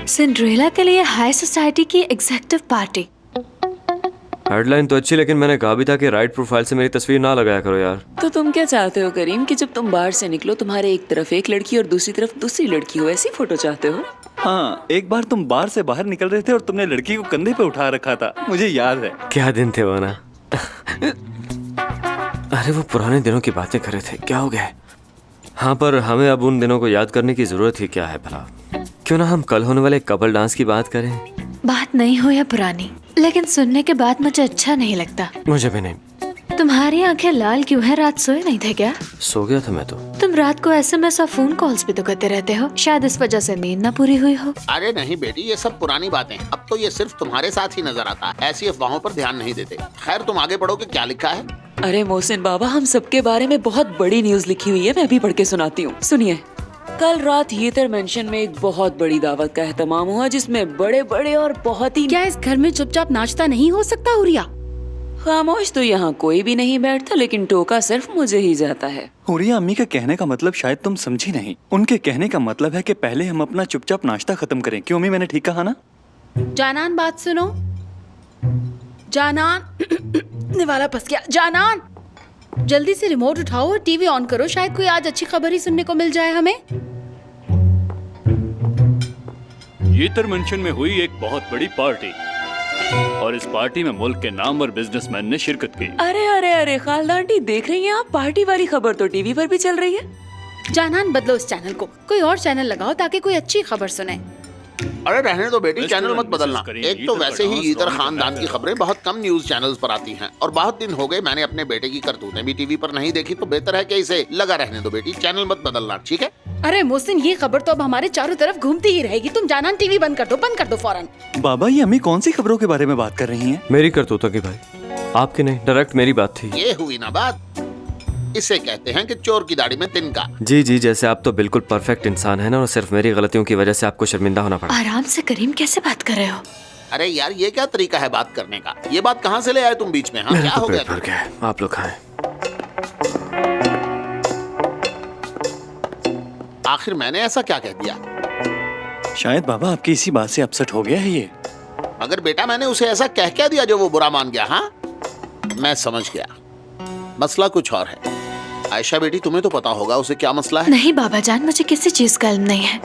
Cinderella के लिए high society की एग्जेक्टिव पार्टी। हेडलाइन तो अच्छी, लेकिन मैंने कहा भी था कि राइट प्रोफाइल से मेरी तस्वीर ना लगाया करो यार। तो तुम क्या चाहते हो करीम कि जब तुम बाहर से निकलो तुम्हारे एक तरफ एक लड़की और दूसरी तरफ दूसरी लड़की हो, ऐसी फोटो चाहते हो? हाँ, एक बार तुम बार से बाहर निकल रहे थे और तुमने लड़की को कंधे पे उठा रखा था, मुझे याद है। क्या दिन थे वो ना। अरे वो पुराने दिनों की बातें कर रहे थे, क्या हो गया? हाँ, पर हमें अब उन दिनों को याद करने की जरूरत ही क्या है भला? क्यों ना हम कल होने वाले कपल डांस की बात करें। बात नहीं हो या पुरानी, लेकिन सुनने के बाद मुझे अच्छा नहीं लगता। मुझे भी नहीं। तुम्हारी आंखें लाल क्यों है? रात सोए नहीं थे क्या? सो गया था मैं तो। तुम रात को SMS और फोन कॉल्स भी तो करते रहते हो, शायद इस वजह से नींद ना पूरी हुई हो। अरे नहीं बेटी, ये सब पुरानी बातें। अब तो ये सिर्फ तुम्हारे साथ ही नजर आता है, ऐसी अफवाहों पर ध्यान नहीं देते। खैर तुम आगे पढ़ो कि क्या लिखा है। अरे मोहसिन बाबा, हम सबके बारे में बहुत बड़ी न्यूज लिखी हुई है, मैं भी पढ़ के सुनाती हूँ। सुनिए, कल रात येतर मेंशन में एक बहुत बड़ी दावत का एहतमाम हुआ, जिसमें बड़े बड़े और बहुत ही। क्या इस घर में चुपचाप नाश्ता नहीं हो सकता हुरिया? खामोश तो यहाँ कोई भी नहीं बैठता, लेकिन टोका सिर्फ मुझे ही जाता है। हुरिया अम्मी का कहने का मतलब शायद तुम समझी नहीं। उनके कहने का मतलब है कि पहले हम अपना चुपचाप नाश्ता खत्म करें। क्यों अम्मी, मैंने ठीक कहा ना? जानान बात सुनो। जानान निवाला फंस गया। जानान जल्दी से रिमोट उठाओ और टीवी ऑन करो, शायद कोई आज अच्छी खबर ही सुनने को मिल जाए हमें। येतर मेंशन में हुई एक बहुत बड़ी पार्टी और इस पार्टी में मुल्क के नामवर बिजनेसमैन ने शिरकत की। अरे अरे अरे खालदांटी, देख रही हैं आप? पार्टी वाली खबर तो टीवी पर भी चल रही है। जानान बदलो इस चैनल को, कोई और चैनल लगाओ ताकि कोई अच्छी खबर सुने। अरे रहने दो बेटी, चैनल मत बदलना। एक तो वैसे ही ईतर खानदान की खबरें बहुत कम न्यूज चैनल्स पर आती हैं, और बहुत दिन हो गए मैंने अपने बेटे की करतूतें भी टीवी पर नहीं देखी, तो बेहतर है कि इसे लगा रहने दो बेटी, चैनल मत बदलना, ठीक है? अरे मोहसिन, ये खबर तो अब हमारे चारों तरफ घूमती ही रहेगी। तुम जानान टीवी बंद कर दो फौरन। बाबा, ये अम्मी कौन सी खबरों के बारे में बात कर रही हैं? मेरी करतूतों की भाई, आपकी नहीं, डायरेक्ट मेरी बात थी। ये हुई ना बात। इसे कहते हैं कि चोर की दाढ़ी में तिनका। जी जी, जैसे आप तो बिल्कुल परफेक्ट इंसान है ना, और सिर्फ मेरी गलतियों की वजह से आपको शर्मिंदा होना पड़ा। आराम से करीम, कैसे बात कर रहे हो? अरे यार, ये क्या तरीका है बात करने का? ये बात कहाँ से ले आए तुम बीच में? हाँ, क्या हो गया? भर गया, आप लोग खाएं। आखिर मैंने ऐसा क्या कह दिया? शायद बाबा आपकी इसी बात से अपसेट हो गया है ये। मगर बेटा, मैंने उसे ऐसा कह क्या दिया जो वो बुरा मान गया? हाँ, मैं समझ गया, मसला कुछ और है। आयशा बेटी, तुम्हें तो पता होगा उसे क्या मसला है। नहीं बाबा जान, मुझे किसी चीज का इल्म नहीं है।